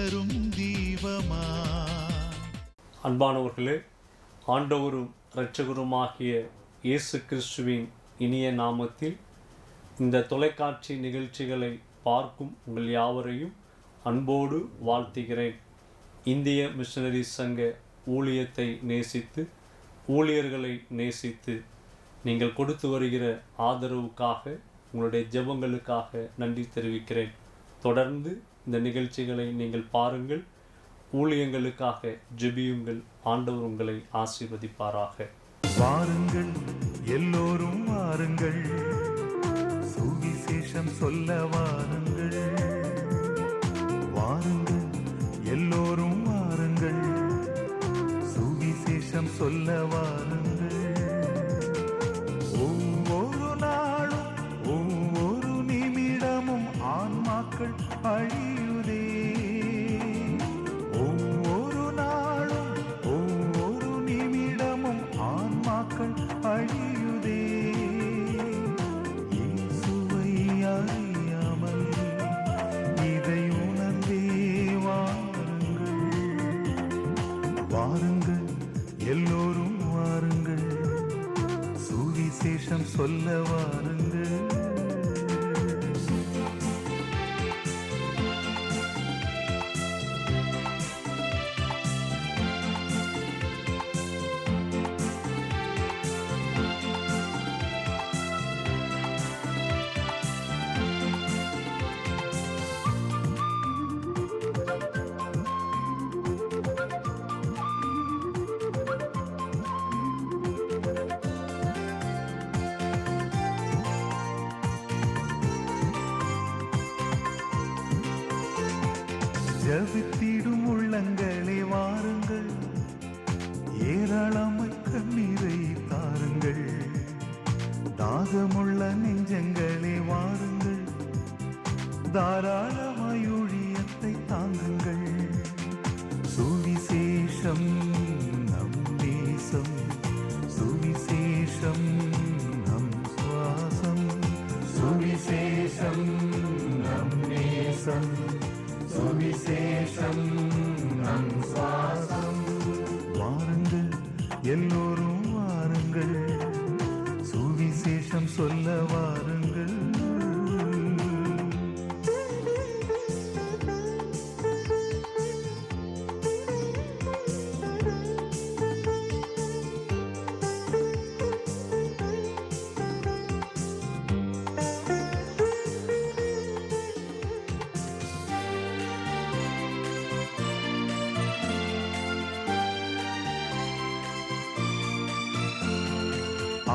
தரும் தீபமா. அன்பானவர்களே, ஆண்டவரும் இரட்சகருமாகிய இயேசு கிறிஸ்துவின் இனிய நாமத்தில் இந்த தொலைக்காட்சி நிகழ்ச்சிகளை பார்க்கும் உங்கள் யாவரையும் அன்போடு வாழ்த்துகிறேன். இந்திய மிஷனரி சங்க ஊழியத்தை நேசித்து, ஊழியர்களை நேசித்து நீங்கள் கொடுத்து வருகிற ஆதரவுக்காக, உங்களுடைய ஜெபங்களுக்காக நன்றி தெரிவிக்கிறேன். தொடர்ந்து இந்த நிகழ்ச்சிகளை நீங்கள் பாருங்கள், ஊழியங்களுக்காக ஜெபியுங்கள். ஆண்டவர் உங்களை ஆசீர்வதிப்பாராக. வாருங்கள் எல்லோரும் வாருங்கள், சுவிசேஷம் சொல்ல வாருங்கள். வாருங்கள் எல்லோரும் வாருங்கள், சுவிசேஷம் சொல்ல வாருங்கள். ஒவ்வொரு நாளும் ஒவ்வொரு நிமிடமும் ஆன்மாக்கள் அழியுதே. ஒவ்வொரு நாளும் ஒவ்வொரு நிமிடமும் ஆன்மாக்கள் அழியுதே. இயேசுவை அறியாமல் இதை உணர்ந்தே வாருங்கள். வாருங்கள் எல்லோரும் வாருங்கள், சுவிசேஷம் சொல்ல வாருங்கள். ஜபித்திடும் உள்ளங்களே வாருங்கள், ஏராளமாய் கண்ணீரை தாருங்கள். தாகமுள்ள நெஞ்சங்களே வாருங்கள், தாராளமாய் ஊழியத்தை தாங்குங்கள். சுவிசேஷம் நம் தேசம், சுவிசேஷம் நம் சுவாசம். சுவிசேஷம் நம் தேசம், சுவிசேஷம் நம் சுவாசம். வாருங்கள் எல்லோரும் வாருங்கள், சுவிசேஷம் சொல்ல வாருங்கள்.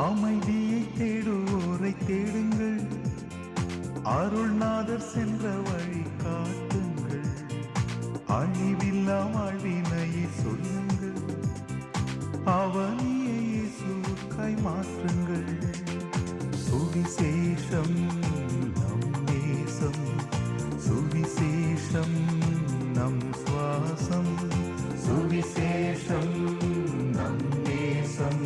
அமைதியை தேடுவோரை தேடுங்கள், அருள்நாதர் சென்ற வழி காட்டுங்கள். அழிவில்லா வாழ்வினையை சொல்லுங்கள், அவனியை இயேசுவுக்காய் மாற்றுங்கள். சுவிசேஷம் நம் தேசம், சுவிசேஷம் நம் சுவாசம். சுவிசேஷம் நம் தேசம்,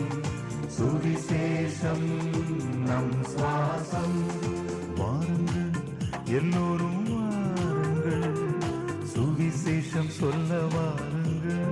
சுவிசேஷம் நம் சுவாசம். வாருங்கள் எல்லோரும் வாருங்கள், சுவிசேஷம் சொல்ல வாருங்கள்.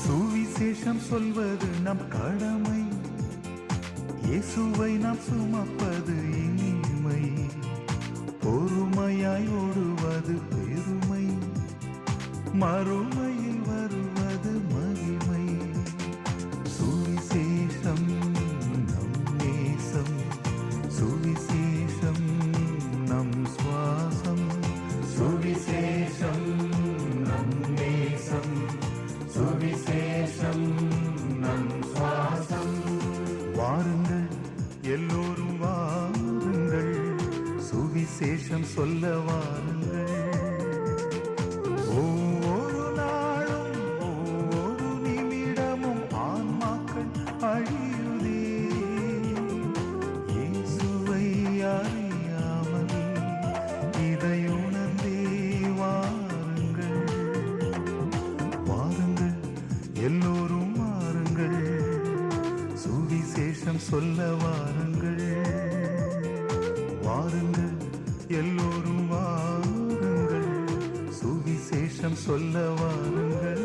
சுவிசேஷம் சொல்வது நம் கடமை, இயேசுவை நாம் சுமப்பது இனிமை. பொறுமையாய் ஓடுவது பெருமை, மறுமையில் வருவது மகிமை. சுவிசேஷம் நம் நேசம், சுவிசேஷம் நம் சுவாசம். சுவிசேஷம் நம் நேசம், சுவிசேஷம் நம் சுவாசம். வாருங்கள் எல்லோரும் வாருங்கள், சுவிசேஷம் சுவிசேஷம் சொல்ல வாருங்கள். ஒவ்வொரு நாளும் ஒவ்வொரு நிமிடமும் ஆன்மாக்கள் அழியுதே. இயேசுவை அறியாமல் இதை உணர்ந்தே வாருங்கள். வாருங்கள் எல்லோரும் வாருங்கள், சுவிசேஷம் சொல்ல வாருங்கள். வாருங்கள் எல்லோரும் வாருங்கள், சுவிசேஷம் சொல்ல வாருங்கள்.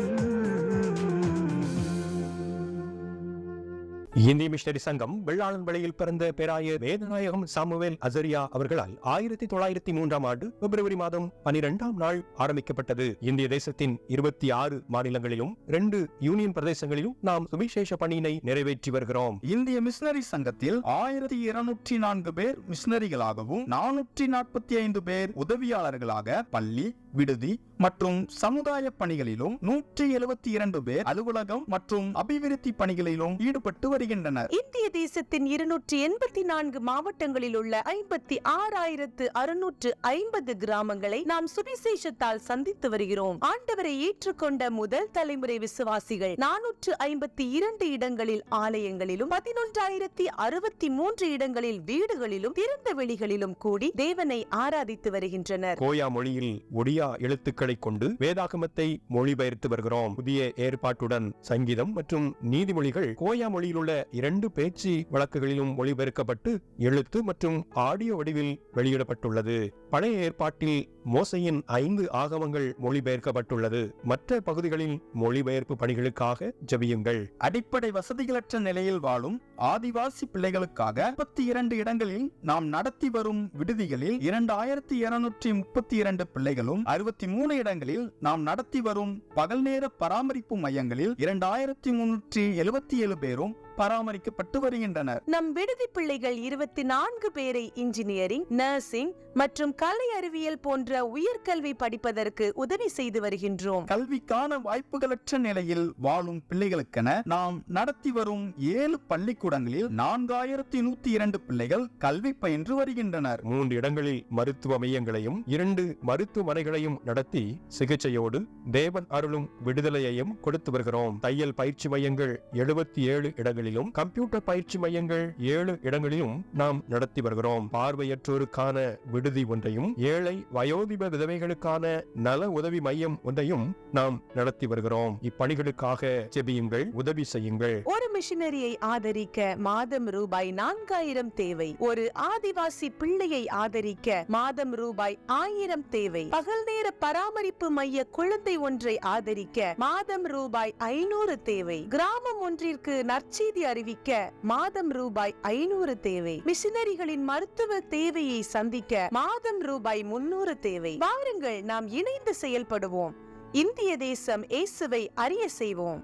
இந்திய மிஷனரி சங்கம் வெள்ளாளன் வழியில் பிறந்த பேராயர் வேதநாயகம் சாமுவேல் அசரியா அவர்களால் 1903 ஆண்டு பிப்ரவரி மாதம் 12ஆம் நாள் ஆரம்பிக்கப்பட்டது. இந்திய தேசத்தின் 26 மாநிலங்களிலும் 2 யூனியன் பிரதேசங்களிலும் நாம் சுவிசேஷ பணியினை நிறைவேற்றி வருகிறோம். இந்திய மிஷனரி சங்கத்தில் 1204 பேர் மிஷனரிகளாகவும் 445 பேர் உதவியாளர்களாக பள்ளி, விடுதி மற்றும் சமுதாய பணிகளிலும் 172 பேர் அலுவலகம் மற்றும் அபிவிருத்தி பணிகளிலும் ஈடுபட்டு வருகின்றனர். இந்திய தேசத்தின் 284 மாவட்டங்களில் உள்ள 56,650 கிராமங்களை நாம் சுவிசேஷத்தால் சந்தித்து வருகிறோம். ஆண்டவரை ஏற்றுக்கொண்ட முதல் தலைமுறை விசுவாசிகள் 452 இடங்களில் ஆலயங்களிலும் 11,063 இடங்களில் வீடுகளிலும் திறந்த வெளிகளிலும் கூடி தேவனை ஆராதித்து வருகின்றனர். கோயா மொழியில் ஒடியா எழுத்துக்களை கொண்டு வேதாகமத்தை மொழிபெயர்த்து வருகிறோம். புதிய ஏற்பாட்டுடன் சங்கீதம் மற்றும் நீதிமொழிகள் கோயா மொழியில் உள்ள 2 பேச்சு வழக்குகளிலும் மொழிபெயர்க்கப்பட்டு எழுத்து மற்றும் ஆடியோ வடிவில் வெளியிடப்பட்டுள்ளது. பழைய ஏற்பாட்டில் மோசையின் 5 ஆகமங்கள் மொழிபெயர்க்கப்பட்டுள்ளது. மற்ற பகுதிகளில் மொழிபெயர்ப்பு பணிகளுக்காக ஜெபியுங்கள். அடிப்படை வசதிகளற்ற நிலையில் வாழும் ஆதிவாசி பிள்ளைகளுக்காக 32 இடங்களில் நாம் நடத்தி வரும் விடுதிகளில் 2232 பிள்ளைகளும் 63 இடங்களில் நாம் நடத்தி வரும் பகல் நேர பராமரிப்பு மையங்களில் 2377 பேரும் பராமரிக்கப்பட்டு வருகின்றனர். நம் விடுதி பிள்ளைகள் 24 பேரை இன்ஜினியரிங், நர்சிங் மற்றும் கலை அறிவியல் போன்ற உயர்கல்வி படிப்பதற்கு உதவி செய்து வருகின்றோம். கல்விக்கான வாய்ப்புகளற்ற நிலையில் வாழும் பிள்ளைகளுக்கென நாம் நடத்தி வரும் 7 பள்ளிக்கூடங்களில் 4102 பிள்ளைகள் கல்வி பயின்று வருகின்றனர். 3 இடங்களில் மருத்துவ மையங்களையும் 2 மருத்துவமனைகளையும் நடத்தி சிகிச்சையோடு தேவன் அருளும் விடுதலையையும் கொடுத்து வருகிறோம். தையல் பயிற்சி மையங்கள் 77 இடங்களிலும் கம்ப்யூட்டர் பயிற்சி மையங்கள் 7 இடங்களிலும் நாம் நடத்தி வருகிறோம். பார்வையற்றோருக்கான விடுதி ஒன்றையும் ஏழை வயோதிப விதவைகளுக்கான நல உதவி மையம் ஒன்றையும் நாம் நடத்தி வருகிறோம். இப்பணிகளுக்காக ஜெபியுங்கள், உதவி செய்யுங்கள். ஒரு மிஷனரியை ஆதரிக்க மாதம் ரூபாய் 4000 தேவை. ஒரு ஆதிவாசி பிள்ளையை ஆதரிக்க மாதம் ரூபாய் 1000 தேவை. பகல் நேர பராமரிப்பு மைய குழந்தை ஒன்றை ஆதரிக்க மாதம் ரூபாய் 500 தேவை. கிராமம் ஒன்றிற்கு நற்செய்தி அறிவிக்க மாதம் ரூபாய் 500 தேவை. மிஷனரிகளின் மருத்துவ தேவையை சந்திக்க மாதம் ரூபாய் 300 தேவை. வாருங்கள், நாம் இணைந்து செயல்படுவோம். இந்திய தேசம் இயேசுவை அறிய செய்வோம்.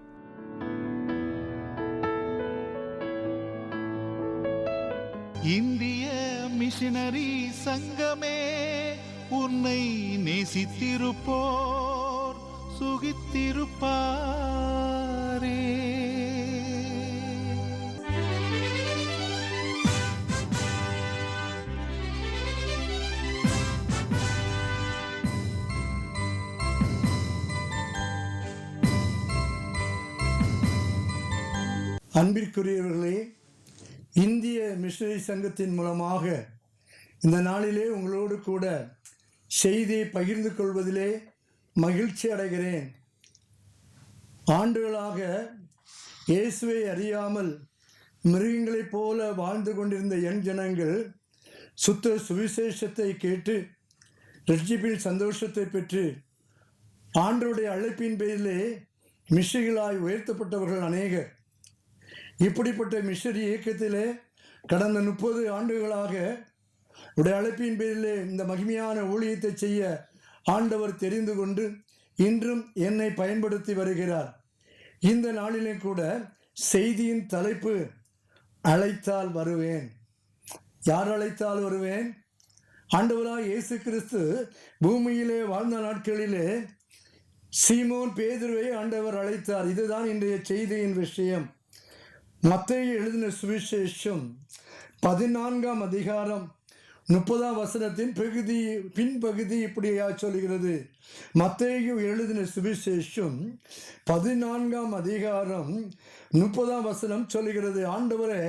இந்திய மிஷனரி சங்கமே, உன்னை நேசித்திருப்போர் சுகித்திருப்பாரே. அன்பிற்குரியவர்களே, இந்திய மிஷனரி சங்கத்தின் மூலமாக இந்த நாளிலே உங்களோடு கூட செய்தியை பகிர்ந்து கொள்வதிலே மகிழ்ச்சி அடைகிறேன். ஆண்டுகளாக இயேசுவை அறியாமல் மிருகங்களைப் போல வாழ்ந்து கொண்டிருந்த என் ஜனங்கள் சுத்த சுவிசேஷத்தை கேட்டு ரட்சிப்பின் சந்தோஷத்தை பெற்று ஆண்டவருடைய அழைப்பின் பேரிலே மிஷனரிகளாய் உயர்த்தப்பட்டவர்கள் அநேகர். இப்படிப்பட்ட மிஷனரி இயக்கத்திலே கடந்த 30 ஆண்டுகளாக உடைய அழைப்பின் பேரிலே இந்த மகிமையான ஊழியத்தை செய்ய ஆண்டவர் தெரிந்து கொண்டு இன்றும் என்னை பயன்படுத்தி வருகிறார். இந்த நாளிலே கூட செய்தியின் தலைப்பு அழைத்தால் வருவேன். யார் அழைத்தால் வருவேன்? ஆண்டவராய் இயேசு கிறிஸ்து பூமியிலே வாழ்ந்த நாட்களிலே சீமோன் பேதுருவை ஆண்டவர் அழைத்தார். இதுதான் இன்றைய செய்தியின் விஷயம். மத்தேயு எழுதின சுவிசேஷம் 14ஆம் அதிகாரம் 30ஆம் வசனத்தின் பின்பகுதி இப்படியா சொல்கிறது. மத்தேயு எழுதின சுவிசேஷம் 14ஆம் அதிகாரம் 30ஆம் வசனம் சொல்லுகிறது, ஆண்டவரே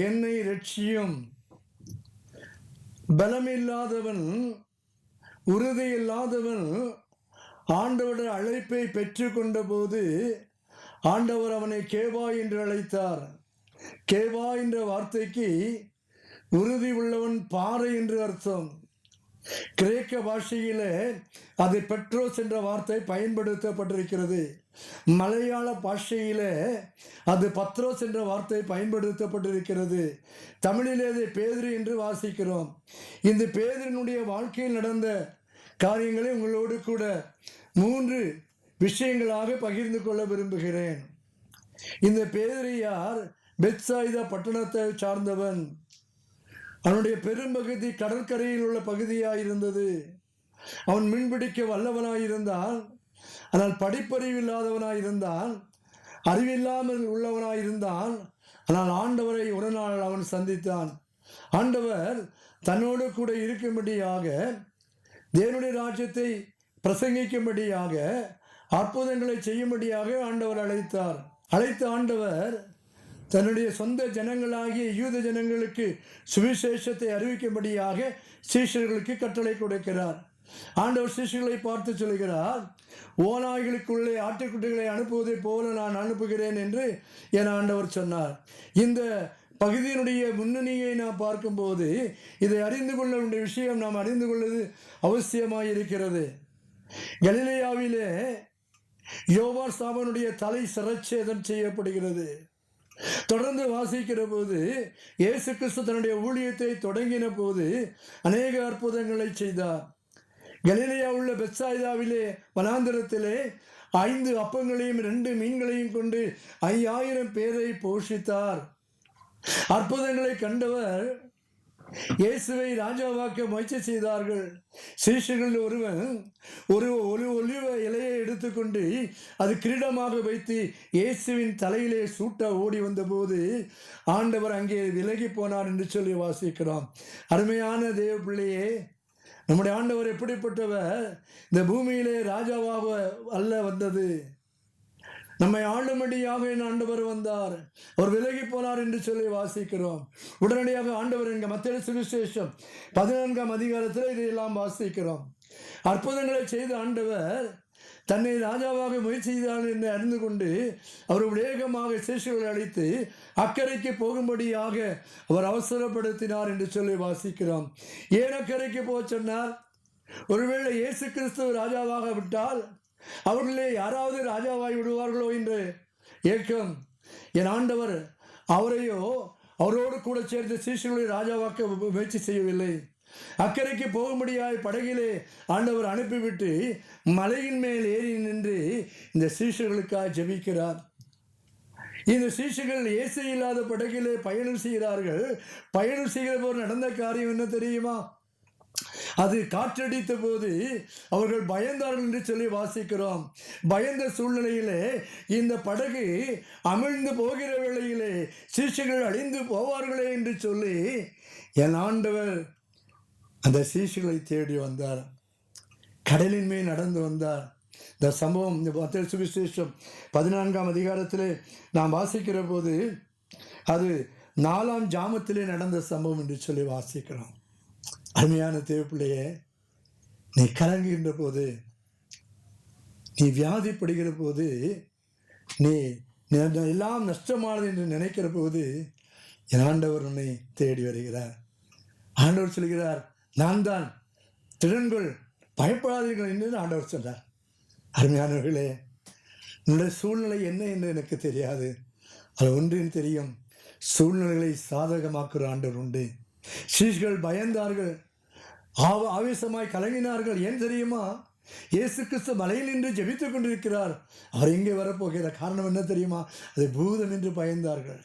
என்னை ரட்சியும். பலமில்லாதவன், உறுதி இல்லாதவன் ஆண்டவருடைய அழைப்பை பெற்று கொண்ட போது ஆண்டவர் அவனை கேவா என்று அழைத்தார். கேவா என்ற வார்த்தைக்கு உறுதி உள்ளவன், பாறை என்று அர்த்தம். கிரேக்க பாஷையில அது பெட்ரோஸ் என்ற வார்த்தை பயன்படுத்தப்பட்டிருக்கிறது. மலையாள பாஷையில அது பத்ரோஸ் என்ற வார்த்தை பயன்படுத்தப்பட்டிருக்கிறது. தமிழிலே அதை பேதுரு என்று வாசிக்கிறோம். இந்த பேதுருனுடைய வாழ்க்கையில் நடந்த காரியங்களை உங்களோடு கூட 3 விஷயங்களாக பகிர்ந்து கொள்ள விரும்புகிறேன். இந்த பேதுரு யார்? பெத்சாயிதா பட்டணத்தை சார்ந்தவன். அவனுடைய பெரும்பகுதி கடற்கரையில் உள்ள பகுதியாயிருந்தது. அவன் மீன்பிடிக்க வல்லவனாயிருந்தான். ஆனால் படிப்பறிவு இல்லாதவனாயிருந்தான், அறிவில்லாமல் உள்ளவனாயிருந்தான். ஆனால் ஆண்டவரை ஒரு நாள் அவன் சந்தித்தான். ஆண்டவர் தன்னோடு கூட இருக்கும்படியாக, தேவனுடைய ராஜ்யத்தை பிரசங்கிக்கும்படியாக, அற்புதங்களை செய்யும்படியாக ஆண்டவர் அழைத்தார். அழைத்த ஆண்டவர் தன்னுடைய சொந்த ஜனங்களாகிய யூத ஜனங்களுக்கு சுவிசேஷத்தை அறிவிக்கும்படியாக சீஷர்களுக்கு கட்டளை கொடுக்கிறார். ஆண்டவர் சீஷர்களை பார்த்து சொல்கிறார், ஓநாய்களுக்குள்ளே ஆட்டுக்குட்டிகளை அனுப்புவதைப் போல நான் அனுப்புகிறேன் என்று என் ஆண்டவர் சொன்னார். இந்த பகுதியினுடைய முன்னணியை நாம் பார்க்கும்போது இதை அறிந்து கொள்ள வேண்டிய விஷயம் நாம் அறிந்து கொள்வது அவசியமாயிருக்கிறது. கலிலேயாவிலே யோவான் ஸ்நாபகனுடைய தலை சிரச்சேதம் செய்யப்படுகிறது. தொடர்ந்து வாசிக்கிற போது இயேசு கிறிஸ்து தன்னுடைய ஊழியத்தை தொடங்கின போது அநேக அற்புதங்களை செய்தார். கலிலேயா உள்ள பெத்சாயிதாவிலே வனாந்திரத்திலே 5 அப்பங்களையும் 2 மீன்களையும் கொண்டு 5000 பேரை போஷித்தார். அற்புதங்களை கண்டவர் இயேசுவை ராஜாவாக்க முயற்சி செய்தார்கள். சீஷர்கள் ஒருவன் ஒரு ஒலிவ இலையை எடுத்துக்கொண்டு அது கிரீடமாக வைத்து இயேசுவின் தலையிலே சூட்ட ஓடி வந்தபோது ஆண்டவர் அங்கே விலகி போனார் என்று சொல்லி வாசிக்கிறோம். அருமையான தேவ பிள்ளையே, நம்முடைய ஆண்டவர் எப்படிப்பட்டவர்? இந்த பூமியிலே ராஜாவாக அல்ல வந்தது, நம்மை ஆளும்படியாக என் ஆண்டவர் வந்தார். அவர் விலகி போனார் என்று சொல்லி வாசிக்கிறோம். உடனடியாக ஆண்டவர் எங்க மத்தேயு சுவிசேஷம் 14ஆம் அதிகாரத்தில் இதையெல்லாம் வாசிக்கிறோம். அற்புதங்களை செய்த ஆண்டவர் தன்னை ராஜாவாக முயற்சி செய்தார் என்று அறிந்து கொண்டு அவர் வேகமாக சீஷர்களை அழைத்து அக்கறைக்கு போகும்படியாக அவர் அவசரப்படுத்தினார் என்று சொல்லி வாசிக்கிறோம். ஏன் அக்கறைக்கு போக சொன்னார்? ஒருவேளை இயேசு கிறிஸ்து ராஜாவாக விட்டால் அவர்களே யாராவது ராஜாவாய் விடுவார்களோ என்று ஏக்கம். என் ஆண்டவர் அவரையோ அவரோடு கூட சேர்ந்து சீஷர்களை ராஜாவாக்க முயற்சி செய்யவில்லை. அக்கறைக்கு போகும்படியாய் படகிலே ஆண்டவர் அனுப்பிவிட்டு மலையின் மேல் ஏறி நின்று இந்த சீஷர்களுக்காக ஜெபிக்கிறார். இந்த சீஷர்கள் இயேசு இல்லாத படகிலே பயணம் செய்கிறார்கள். பயணம் செய்கிற போது நடந்த காரியம் என்ன தெரியுமா? அது காற்றடித்த போது அவர்கள் பயந்தார்கள் என்று சொல்லி வாசிக்கிறோம். பயந்த சூழ்நிலையிலே இந்த படகு அமிழ்ந்து போகிற வேளையிலே சீஷர்கள் அழிந்து போவார்களே என்று சொல்லி என் ஆண்டவர் அந்த சீஷர்களை தேடி வந்தார். கடலின் மேல் நடந்து வந்தார். இந்த சம்பவம் இந்த மத்தேயு சுவிசேஷம் 14ஆம் அதிகாரத்திலே நாம் வாசிக்கிற போது அது 4ஆம் ஜாமத்திலே நடந்த சம்பவம் என்று சொல்லி வாசிக்கிறோம். அருமையான தேவப்பிள்ளையே, நீ கலங்குகின்ற போது, நீ வியாதிப்படுகிற போது, நீ எல்லாம் நஷ்டமானது என்று நினைக்கிற போது என் ஆண்டவர் உன்னை தேடி வருகிறார். ஆண்டவர் சொல்கிறார், நான் தான், திறன்கள், பயப்படாதீர்கள் என்று ஆண்டவர் சொன்னார். அருமையானவர்களே, உன்னுடைய சூழ்நிலை என்ன என்று எனக்கு தெரியாது. அது ஒன்றின் தெரியும், சூழ்நிலைகளை சாதகமாக்குற ஆண்டவர் உண்டு. சீஷர்கள் பயந்தார்கள், ஆவேசமாய் கலங்கினார்கள். ஏன் தெரியுமா? இயேசு கிறிஸ்து மலையில் நின்று ஜெபித்துக் கொண்டிருக்கிறார். அவர் எங்கே வரப்போகிற காரணம் என்ன தெரியுமா? அது பூதம் என்று பயந்தார்கள்.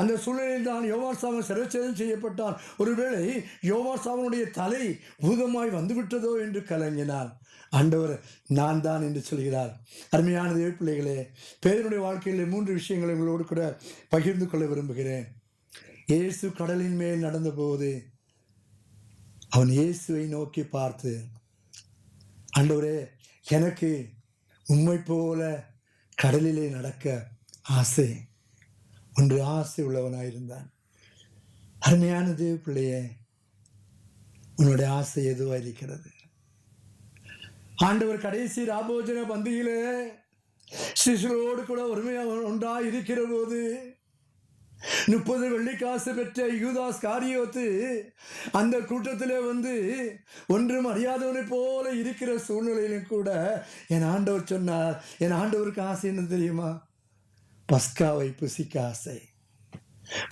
அந்த சூழ்நிலையில் தான் யோவான் ஸ்நாபகன் சிரச்சேதம் செய்யப்பட்டான். ஒருவேளை யோவான் ஸ்நாபகனுடைய தலை பூதமாய் வந்துவிட்டதோ என்று கலங்கினார். ஆண்டவர் நான் தான் என்று சொல்கிறார். அருமையான தேவ பிள்ளைகளே, பேதருடைய வாழ்க்கையில் 3 விஷயங்களை உங்களோடு கூட பகிர்ந்து கொள்ள விரும்புகிறேன். இயேசு கடலின் மேல் நடந்தபோது அவன் இயேசுவை நோக்கி பார்த்து, ஆண்டவரே, எனக்கு உம்மை போல கடலிலே நடக்க ஆசை. ஒன்று ஆசை உள்ளவனாயிருந்தான். அருமையான தேவ பிள்ளையே, உன்னுடைய ஆசை எதுவாக இருக்கிறது? ஆண்டவர் கடைசி ராபோஜன பந்தியிலே சிசுகளோடு கூட ஒருமையாக ஒன்றாய் இருக்கிற போது 30 வெள்ளிக்காசு பெற்ற யூதாஸ் காரியோத்து அந்த கூட்டத்திலே வந்து ஒன்றும் அறியாதவனை போல இருக்கிற சூழ்நிலையிலும் கூட என் ஆண்டவர் சொன்னார். என் ஆண்டவருக்கு ஆசை என்ன தெரியுமா? பஸ்காவை புசிக்க ஆசை.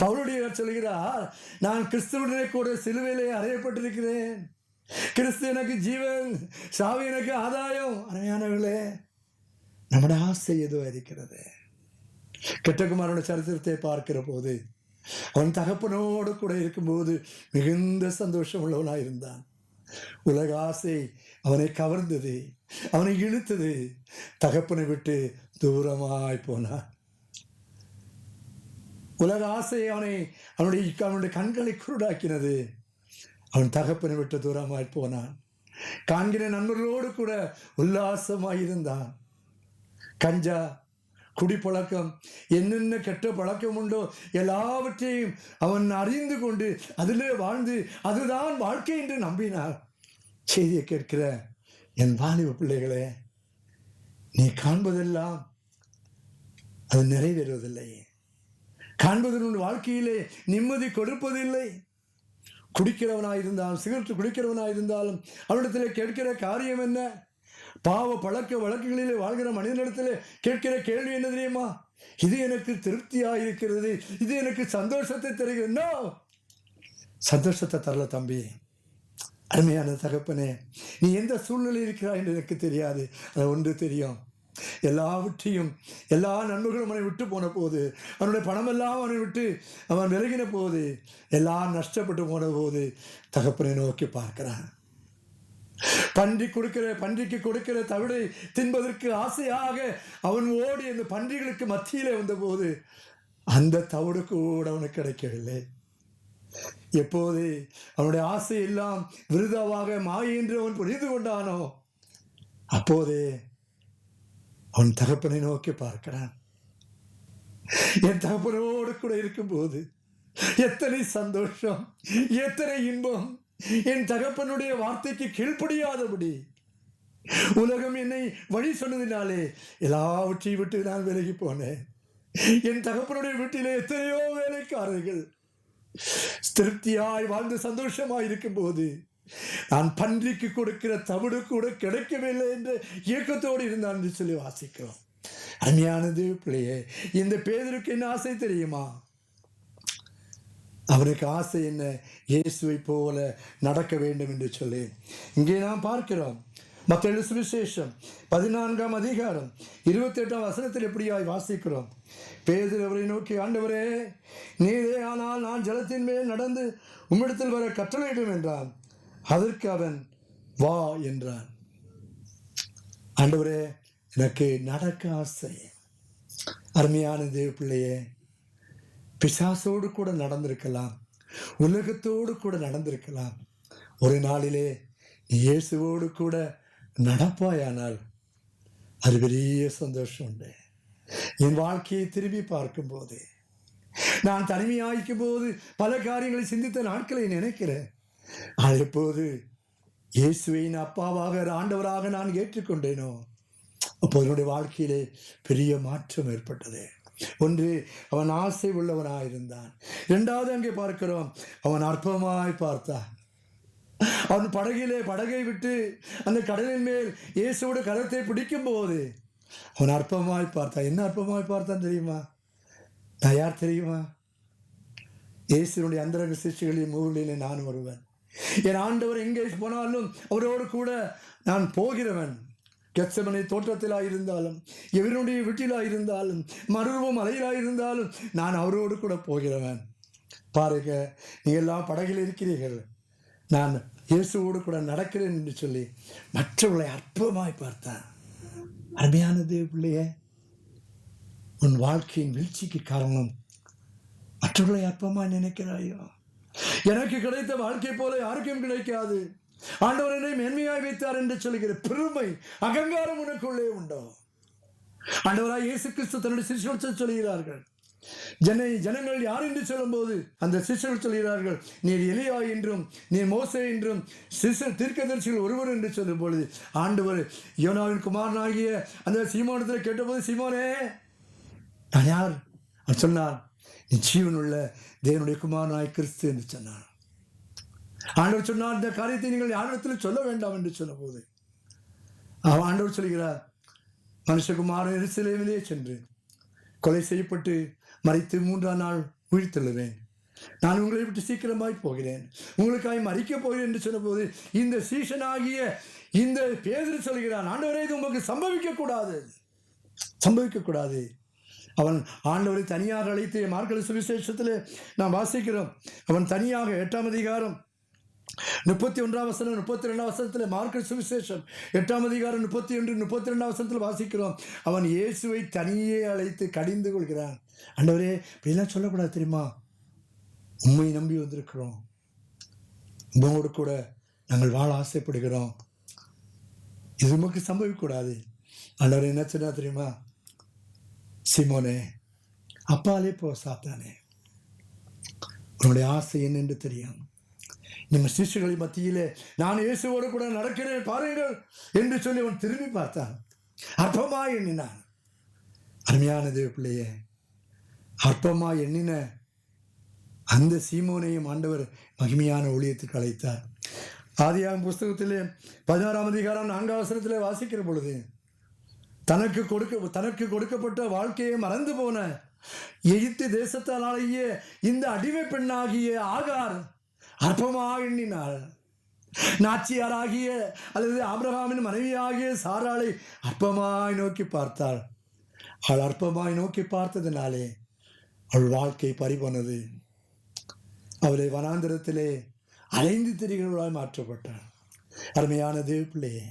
பவுலுடைய சொல்கிறார், நான் கிறிஸ்துவுடனே கூட சிலுவையிலே அறையப்பட்டிருக்கிறேன். கிறிஸ்து எனக்கு ஜீவன், சாவு எனக்கு ஆதாயம். அருமையானவர்களே, நம்முடைய ஆசை எதுவும் இருக்கிறது? கெட்டகுமாரோட சரித்திரத்தை பார்க்கிற போது அவன் தகப்பனோடு கூட இருக்கும்போது மிகுந்த சந்தோஷம் உள்ளவனாக இருந்தான். உலக ஆசை அவனை கவர்ந்தது, அவனை இழுத்தது. தகப்பனை விட்டு தூரமாய் போனான். உலக ஆசை அவனுடைய கண்களை குருடாக்கினது. அவன் தகப்பனை விட்டு தூரமாய் போனான். காண்கிற நண்பர்களோடு கூட உல்லாசமாயிருந்தான். கஞ்சா, குடிப்பழக்கம், என்னென்ன கெட்ட பழக்கம் உண்டோ எல்லாவற்றையும் அவன் அறிந்து கொண்டு அதிலே வாழ்ந்து அதுதான் வாழ்க்கை என்று நம்பினார். செய்தியை கேட்கிற என் வாலிப பிள்ளைகளே, நீ காண்பதெல்லாம் அது நிறைவேறுவதில்லை. காண்பதன் வாழ்க்கையிலே நிம்மதி கொடுப்பதில்லை. குடிக்கிறவனாயிருந்தாலும், சிகரெட் குடிக்கிறவனாயிருந்தாலும் அவனிடத்திலே கேட்கிற காரியம் என்ன? பாவ பழக்க வழக்குகளிலே வாழ்கிற மனிதனிடத்திலே கேட்கிற கேள்வி என்ன தெரியுமா? இது எனக்கு திருப்தியாக இருக்கிறது, இது எனக்கு சந்தோஷத்தை தருகிறது. நோ, சந்தோஷத்தை தரல தம்பி. அருமையான தகப்பனே, நீ எந்த சூழ்நிலையில் இருக்கிறாய் என்று எனக்கு தெரியாது. அது ஒன்று தெரியும், எல்லாவற்றையும் எல்லா நண்பர்களும் அவனை விட்டு போன போது, அவனுடைய பணமெல்லாம் அவனை விட்டு அவன் விலகின போது, எல்லாம் நஷ்டப்பட்டு போன போது தகப்பனை நோக்கி பார்க்கிறான். பன்றிக்கு கொடுக்கிற தவிடை தின்பதற்கு ஆசையாக அவன் ஓடி அந்த பன்றிகளுக்கு மத்தியிலே வந்தபோது அந்த தவிடு கூட அவனுக்கு கிடைக்கவில்லை. எப்போது அவனுடைய ஆசை எல்லாம் விருதாவாக மாயை என்று அவன் புரிந்து கொண்டானோ அப்போதே அவன் தகப்பனை நோக்கி பார்க்கிறான். என் தகப்பனோடு கூட இருக்கும்போது எத்தனை சந்தோஷம், எத்தனை இன்பம். என் தகப்பனுடைய வார்த்தைக்கு கீழ்ப்படியாதபடி உலகம் என்னை வழி சொன்னதினாலே எல்லாவற்றையும் விட்டு நான் விலகி போனேன். என் தகப்பனுடைய வீட்டிலே எத்தனையோ வேலைக்காரர்கள் திருப்தியாய் வாழ்ந்து சந்தோஷமாய் இருக்கும் போது நான் பன்றிக்கு கொடுக்கிற தவிடு கூட கிடைக்கவில்லை என்ற இயக்கத்தோடு இருந்தான் என்று சொல்லி வாசிக்கிறோம். அருமையானது பிள்ளையே, இந்த பேதுருக்கு என்ன ஆசை தெரியுமா? அவனுக்கு ஆசை என்ன? இயேசுவை போல நடக்க வேண்டும் என்று சொல்லி இங்கே நாம் பார்க்கிறோம். மத்தேயு சுவிசேஷம் 14ஆம் அதிகாரம் 28ஆம் வசனத்தில் எப்படியாய் வாசிக்கிறோம். பேதுரு அவரை நோக்கி, ஆண்டவரே, நீரே ஆனால் நான் ஜலத்தின் மேல் நடந்து உம்மிடத்தில் வர கட்டளையிடும் என்றான். அதற்கு அவன், வா என்றான். ஆண்டவரே, எனக்கு நடக்க ஆசை. அருமையான தேவ பிள்ளையே, பிசாசோடு கூட நடந்திருக்கலாம், உலகத்தோடு கூட நடந்திருக்கலாம். ஒரு நாளிலே இயேசுவோடு கூட நடப்பாயானால் அது பெரிய சந்தோஷம் உண்டு. என் வாழ்க்கையை திரும்பி பார்க்கும்போது, நான் தனிமையாய்க்கும் போது பல காரியங்களை சிந்தித்த நாட்களை நினைக்கிறேன். எப்போது இயேசுவின் அப்பாவாக ஆண்டவராக நான் ஏற்றுக்கொண்டேனோ அப்போது என்னுடைய வாழ்க்கையிலே பெரிய மாற்றம் ஏற்பட்டது. ஒன்று, அவன் ஆசை உள்ளவனாயிருந்தான். இரண்டாவது, அங்கே பார்க்கிறோம், அவன் அற்பமாய் பார்த்தான். அவன் படகை விட்டு அந்த கடலின் மேல் இயேசுவோட கரத்தை பிடிக்கும் போது அவன் அற்பமாய் பார்த்தான். என்ன அற்பமாய் பார்த்தான் தெரியுமா? நான் யார் தெரியுமா? இயேசுனுடைய அந்தரங்க சிஷ்யர்களின் மூவிலே நான் ஒருவன். என் ஆண்டவர் எங்கே போனாலும் அவரோடு கூட நான் போகிறவன். கெத்செமனே தோட்டத்திலாயிருந்தாலும், எவருடைய வீட்டிலாயிருந்தாலும், மறுரூப மலையிலாயிருந்தாலும் நான் அவரோடு கூட போகிறவன். பாருங்க, நீ எல்லாம் படகில் இருக்கிறீர்கள், நான் இயேசுவோடு கூட நடக்கிறேன் என்று சொல்லி மற்றவர்களை அற்பமாய் பார்த்தான். அருமையான தேவ பிள்ளையே, உன் வாழ்க்கையின் வீழ்ச்சிக்கு காரணம் மற்றவர்களை அற்பமாய் நினைக்கிறாயோ? எனக்கு கிடைத்த வாழ்க்கை போல யாருக்கும் கிடைக்காது. ஆண்டவர் என்னை மேன்மையாய் வைத்தார் என்று சொல்கிற பெருமை, அகங்காரம் உனக்குள்ளே உண்டோ? ஆண்டவராய் இயேசு கிறிஸ்து தன்னுடைய சிஷ்யர்கள் சொல்கிறார்கள், ஜனங்கள் யார் என்று சொல்லும் போது அந்த சிஷ்யர்கள் சொல்கிறார்கள், நீர் எலியா என்றும் நீர் மோசே என்றும் தீர்க்கதரிசிகள் ஒருவர் என்று சொல்லும் பொழுது ஆண்டவர் யோனாவின் குமாரனாகிய அந்த சீமோனிடத்தில் கேட்டபோது, சீமோனே நான் யார்? அவர் சொன்னார், நீ ஜீவனுள்ள தேவனுடைய குமாரனாய் கிறிஸ்து என்று சொன்னார். ஆண்டவர் சொன்னார், இந்த காரியத்தை நீங்கள் யாரிடத்தில் சொல்ல வேண்டாம் என்று சொன்ன போது ஆண்டவர் சொல்கிறார், மனுஷகுமாரன் எருசலேமிலே சென்று கொலை செய்யப்பட்டு மரித்து 3ஆம் நாள் உயிர்த்தெழுவேன். நான் உங்களை விட்டு சீக்கிரமாய் போகிறேன், உங்களுக்காய் மறிக்கப் போகிறேன் என்று சொன்ன போது இந்த சீஷனாகிய இந்த பேதுரு சொல்கிறான், ஆண்டவரே இது உங்களுக்கு சம்பவிக்கக்கூடாது. அவன் ஆண்டவரை தனியாக அழைத்து மார்க்கு சுவிசேஷத்தில் நாம் வாசிக்கிறோம். அவன் தனியாக 8ஆம் அதிகாரம் 31ஆம் வசனம் 32ஆம் வசனத்தில் மார்க்கு சுவிசேஷம் 8ஆம் அதிகாரம் 31 32ஆம் வசனத்தில் வாசிக்கிறோம். அவன் இயேசுவை தனியே அழைத்து கடிந்து கொள்கிறான். ஆண்டவரே இப்படிலாம் சொல்லக்கூடாது தெரியுமா, உண்மை நம்பி வந்திருக்கிறோம், உங்களோடு கூட நாங்கள் வாழ ஆசைப்படுகிறோம், இது நமக்கு சம்பவிக்கக்கூடாது. ஆண்டவரே என்ன சொன்னா தெரியுமா, சீமோனே அப்பாலே போ சாத்தானே, உன்னுடைய ஆசை என்னென்று தெரியும். நம்ம சிஷ்யர்களின் மத்தியிலே நான் இயேசுவோடு கூட நடக்கிறேன் பாருங்கள் என்று சொல்லி அவன் திரும்பி பார்த்தான். அற்பமாய் எண்ணினான். அருமையான தேவ பிள்ளையே, அற்பமாய் எண்ணின அந்த சீமோனையும் ஆண்டவர் மகிமையான ஊழியத்துக்கு அழைத்தார். ஆதியாகமம் புஸ்தகத்திலே 16ஆம் அதிகாரம் 4ஆம் வசனத்திலே வாசிக்கிற பொழுது தனக்கு கொடுக்கப்பட்ட வாழ்க்கையை மறந்து போன எகிப்து தேசத்தாலேயே இந்த அடிமை பெண்ணாகிய ஆகார் அற்பமாக எண்ணினாள். நாச்சியாராகிய அல்லது ஆபிரகாமின் மனைவியாகிய சாராளை அற்பமாய் நோக்கி பார்த்தாள். அவள் அற்பமாய் நோக்கி பார்த்ததினாலே அவள் வாழ்க்கை பறிபோனது. அவளை வனாந்திரத்திலே அலைந்து திரிகிறவளாய் மாற்றப்பட்டாள். அருமையான தேவ பிள்ளையே,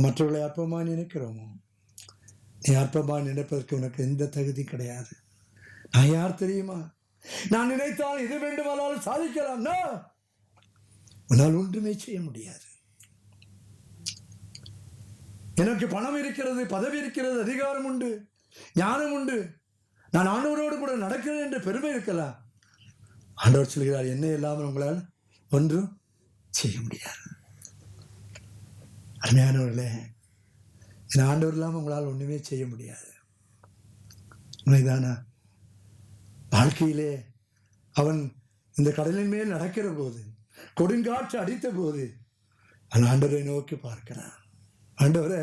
மற்றவர்களை அற்பமாய் நினைக்கிறோமோ? நீ அற்பமாய் நினைப்பதற்கு உனக்கு எந்த தகுதி கிடையாது. நான் யார் தெரியுமா? நான் நினைத்தால் இது வேண்டுமானாலும் சாதிக்கலாம். உன்னால் ஒன்றுமே செய்ய முடியாது. எனக்கு பணம் இருக்கிறது, பதவி இருக்கிறது, அதிகாரம் உண்டு, ஞானம் உண்டு, நான் ஆண்டவரோடு கூட நடக்கிறேன் என்று பெருமை இருக்கலாம். ஆண்டவர் சொல்கிறார், என்ன இல்லாமல் உங்களால் ஒன்றும் செய்ய முடியாது. அருமையானவர்களே, என் ஆண்டவர் இல்லாமல் உங்களால் ஒன்றுமே செய்ய முடியாது. உண்மைதானா? வாழ்க்கையிலே அவன் இந்த கடலின் மேல் நடக்கிற போது, கொடுங்காற்று அடித்த போது அவன் ஆண்டவரை நோக்கி பார்க்கிறான். ஆண்டவரே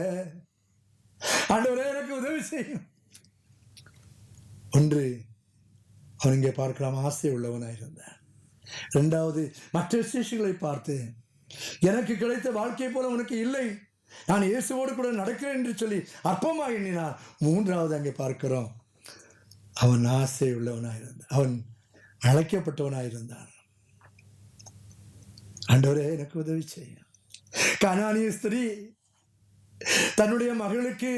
எனக்கு உதவி செய்யும். ஒன்று, அவன் இங்கே பார்க்கலாம், ஆசை உள்ளவனாக இருந்தான். இரண்டாவது, மற்ற சிஷ்யர்களை பார்த்து, எனக்கு கிடைத்த வாழ்க்கை போல உனக்கு இல்லை, நான் இயேசுவோடு கூட நடக்கிறேன் என்று சொல்லி அற்பமாக எண்ணினான். மூன்றாவது அங்கே பார்க்கிறோம், அவன் ஆசை உள்ளவனாயிருந்தான், அவன் அழைக்கப்பட்டவனாயிருந்தான். ஆண்டவரே எனக்கு உதவி செய்ய. கனானிய ஸ்திரீ தன்னுடைய மகளுக்கு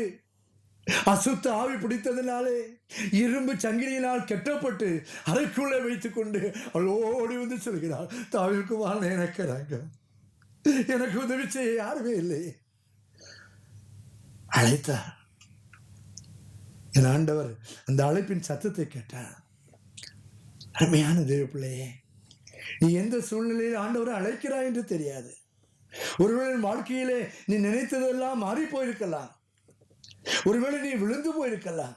அசுத்த ஆவி பிடித்ததினாலே இரும்பு சங்கிலியினால் கெட்டப்பட்டு அறைக்குள்ளே வைத்துக் கொண்டு அவள் ஓடி வந்து சொல்கிறாள், தாவீது வாழ்ந்த எனக்கு உதவி செய்ய யாருமே இல்லை. அழைத்தார். என் ஆண்டவர் அந்த அழைப்பின் சத்தத்தை கேட்டார். அருமையான தேவ பிள்ளையே, நீ எந்த சூழ்நிலையில் ஆண்டவரை அழைக்கிறாய் என்று தெரியாது. ஒருவேளை வாழ்க்கையிலே நீ நினைத்ததெல்லாம் மாறி போயிருக்கலாம், ஒருவேளை நீ விழுந்து போயிருக்கலாம்,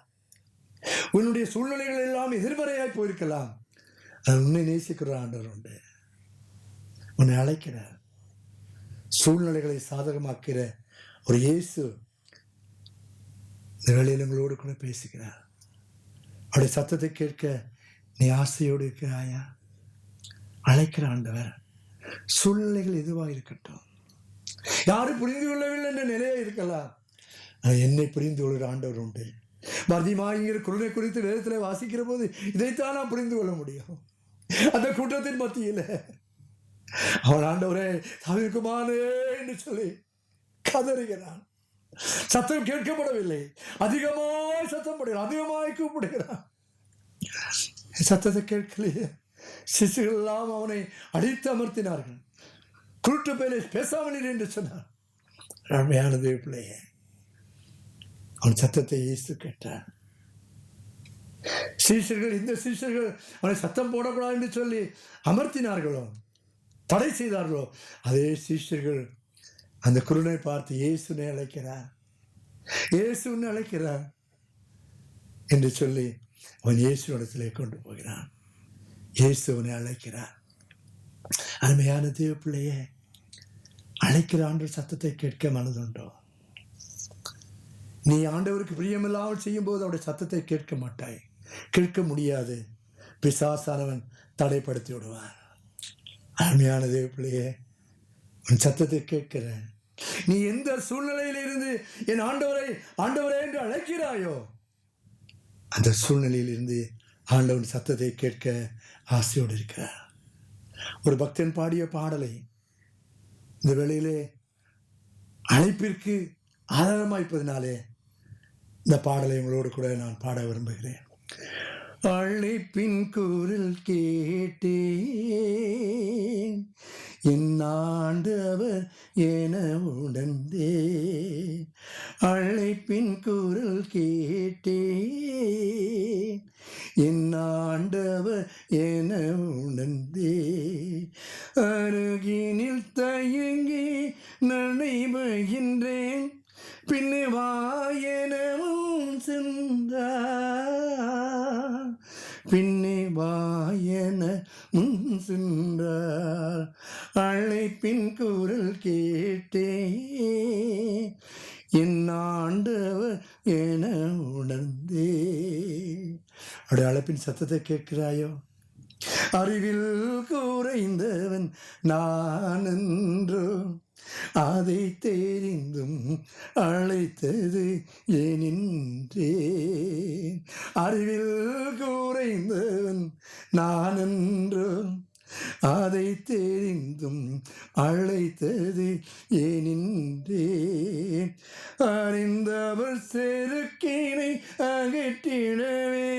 உன்னுடைய சூழ்நிலைகள் எல்லாம் எதிர்மறையாய் போயிருக்கலாம். அது உன்னை நேசிக்கிற ஆண்டவர் உண்டு, உன்னை அழைக்கிறார். சூழ்நிலைகளை சாதகமாக்கிற ஒரு இயேசு இந்த வேளையில் உங்களோடு கூட பேசுகிறார். அவருடைய சத்தத்தை கேட்க நீ ஆசையோடு இருக்கிறாயா? அழைக்கிற ஆண்டவர். சூழ்நிலைகள் எதுவாக இருக்கட்டும், யாரும் புரிந்து கொள்ளவில்லை என்ற நிலையா இருக்கலாம், என்னை புரிந்து கொள்கிற ஆண்டவர் உண்டு. பர்திமாய்ங்கிற குருனை குறித்து வேதத்தில் வாசிக்கிற போது இதைத்தான் நான் புரிந்து கொள்ள முடியும். அந்த கூட்டத்தின் மத்தியில் அவன் ஆண்டவரே தாவீதுமானே என்று சொல்லி கதறுகிறான். சத்தம் கேட்கப்படவில்லை, அதிகமாய் சத்தம் போடுகிறான், அதிகமாய் கூப்பிடுகிறான். சத்தத்தை கேட்கலையே, சிசுகள் எல்லாம் அவனை அடித்து அமர்த்தினார்கள். குருட்டு பேரை பேசாமல் இரு என்று சொன்னார். அருமையான தேவ பிள்ளையே, அவன் சத்தத்தை இயேசு கேட்டார். சீஷர்கள், இந்த சீஷர்கள் அவனை சத்தம் போடக்கூடாது என்று சொல்லி அமர்த்தினார்களோ, தடை செய்தார்களோ, அதே சீஷர்கள் அந்த குருடனை பார்த்து இயேசுனை அழைக்கிறார், இயேசுனை அழைக்கிறார் என்று சொல்லி அவன் இயேசுவிடத்திலே கொண்டு போகிறான். இயேசுவனை அழைக்கிறார். அருமையான தேவ பிள்ளையே, அழைக்கிற ஆண்டவர் சத்தத்தை கேட்க மனதுண்டோ? நீ ஆண்டவருக்கு பிரியமில்லாமல் செய்யும் போது அவருடைய சத்தத்தை கேட்க மாட்டாய், கேட்க முடியாது. பிசாசானவன் தடைப்படுத்தி விடுவான். அருமையான தேவ பிள்ளையே, உன் சத்தத்தை கேட்கிறேன். நீ எந்த சூழ்நிலையில் இருந்து என் ஆண்டவரே என்று அழைக்கிறாயோ, அந்த சூழ்நிலையில் இருந்து ஆண்டவன் சத்தத்தை கேட்க ஆசையோடு இருக்கிறார். ஒரு பக்தன் பாடிய பாடலை இந்த வேளையிலே அழைப்பிற்கு ஆதாரமாய்ப்பதினாலே இந்த பாடலை உங்களோடு கூட நான் பாட விரும்புகிறேன். அழைப்பின் குரல் கேட்டேன், என் ஆண்டவர் என உணர்ந்தே. அழைப்பின் குரல் கேட்டேன், என் ஆண்டவர் என உணர்ந்தே. அருகினில் தயங்கி நனைபகின்றேன், பின்னே வாயனவும் சென்றார், பின்னே வாயன முன் சென்றார். அழைப்பின் குரல் கேட்டே, என் ஆண்டவர் என உணர்ந்தே. அவருடைய அழைப்பின் சத்தத்தை கேட்கிறாயோ? அறிவில் குறைந்தவன் நான் என்றோ, அதை தெரிந்தும் அழைத்தது ஏனின்றே. அறிவில் குறைந்தவன் நான் என்றோ, அதை தெரிந்தும் அழைத்தது ஏனின்றே. அறிந்தவர் செருக்கினை அகற்றிடவே,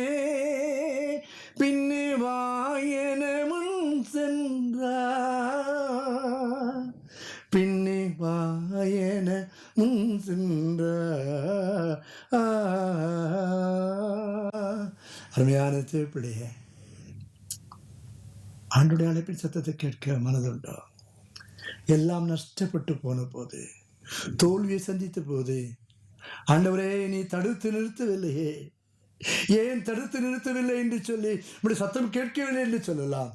பின்னே வாயன முன் சென்றார், பின்னே வாயன முன் சென்றார். அருமையான தேவப்பிள்ளையே, ஆண்டுடைய அழைப்பின் சத்தத்தை கேட்க மனதுண்டோ? எல்லாம் நஷ்டப்பட்டு போன போது, தோல்வியை சந்தித்த போது, ஆண்டவரே நீ தடுத்து நிறுத்தவில்லையே, ஏன் தடுத்து நிறுத்தவில்லை என்று சொல்லி இப்படி சத்தம் கேட்கவில்லை என்று சொல்லலாம்.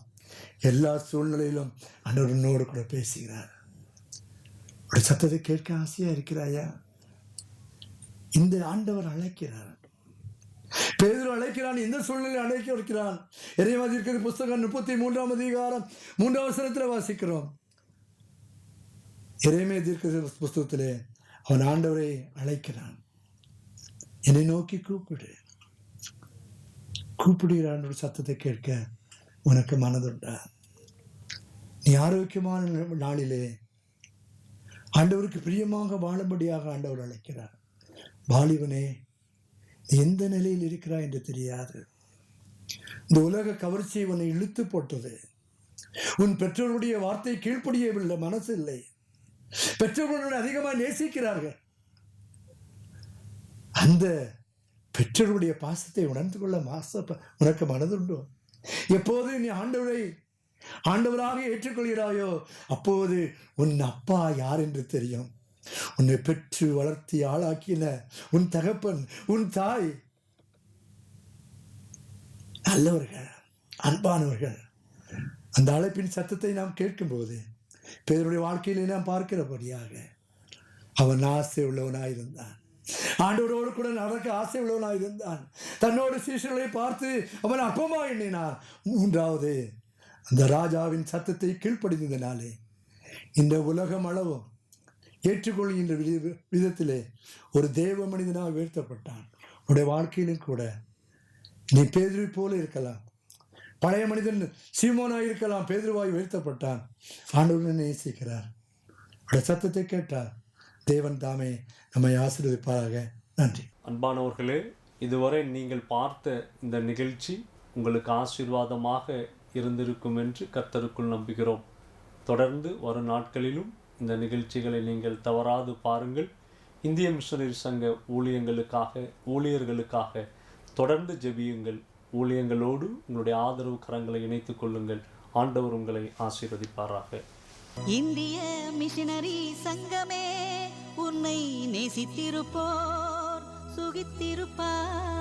எல்லா சூழ்நிலையிலும் ஆண்டவர் உன்னோடு கூட பேசுகிறார். ஒரு சத்தத்தை கேட்க ஆசையா இருக்கிறாயா? இந்த ஆண்டவர் அழைக்கிறார். பேதுரு அழைக்கிறான், இந்த சூழ்நிலை அழைக்க வைக்கிறான். எரேமியா தீர்க்கதரிசி புஸ்தகம் 33ஆம் அதிகாரம் 3ஆம் வசனத்தில் வாசிக்கிறோம். எரேமியா தீர்க்கதரிசி புஸ்தகத்திலே அவன் ஆண்டவரை அழைக்கிறான். என்னை நோக்கி கூப்பிடு, கூப்பிடுகிறான். ஒரு சத்தத்தை கேட்க உனக்கு மனதுண்டா? நீ ஆரோக்கியமான நாளிலே ஆண்டவருக்கு பிரியமாக வாழும்படியாக ஆண்டவர் அழைக்கிறார். வாலிபனே, எந்த நிலையில் இருக்கிறாய் என்று தெரியாது. இந்த உலக கவர்ச்சி உன்னை இழுத்து போட்டது. உன் பெற்றோருடைய வார்த்தை கீழ்ப்படியவில்லை, மனசு இல்லை. பெற்றோர்களுடன் அதிகமாக நேசிக்கிறார்கள். அந்த பெற்றோருடைய பாசத்தை உணர்ந்து கொள்ள உனக்கு மனதுண்டோ? எப்போது நீ ஆண்டவராக ஏற்றுக்கொள்கிறாயோ அப்போது உன் அப்பா யார் என்று தெரியும். உன்னை பெற்று வளர்த்தி ஆளாக்கின உன் தகப்பன், உன் தாய் நல்லவர்கள், அன்பானவர்கள். அந்த அழைப்பின் சத்தத்தை நாம் கேட்கும்போது பேருடைய வாழ்க்கையிலே நாம் பார்க்கிறபடியாக அவன் ஆசை உள்ளவனாயிருந்தான். ஆண்டவரோடு கூட நடக்க ஆசை உள்ளவனாயிருந்தான். தன்னோடு சீஷர்களை பார்த்து அவன் அப்பமா எண்ணினான். மூன்றாவது, அந்த ராஜாவின் சத்தத்தை கீழ்ப்படிந்ததினாலே இந்த உலகம் அளவும் ஏற்றுக்கொள்கின்ற விதத்திலே ஒரு தேவ மனிதனாக உயர்த்தப்பட்டான். உன்னுடைய வாழ்க்கையிலும் கூட நீ பேதுருவை போல இருக்கலாம். பழைய மனிதன் சீமோனாய் இருக்கலாம். பேதுருவாய் உயர்த்தப்பட்டான். ஆண்டவரை நேசிக்கிறார். அவருடைய சத்தத்தை கேட்டார். தேவன் தாமே நம்மை ஆசீர்வதிப்பாராக. நன்றி. அன்பானவர்களே, இதுவரை நீங்கள் பார்த்த இந்த நிகழ்ச்சி உங்களுக்கு ஆசீர்வாதமாக இருந்திருக்கும் என்று கர்த்தருக்குள் நம்புகிறோம். தொடர்ந்து வரும் நாட்களிலும் இந்த நிகழ்ச்சிகளை நீங்கள் தவறாது பாருங்கள். இந்திய மிஷனரி சங்க ஊழியர்களுக்காக தொடர்ந்து ஜெபியுங்கள். ஊழியங்களோடு உங்களுடைய ஆதரவு கரங்களை இணைத்துக் கொள்ளுங்கள். ஆண்டவர் உங்களை ஆசீர்வதிப்பாராக. இந்திய மிஷனரி சங்கமே உன்னை நேசித்திருப்போர் சுகித்திருப்பார்.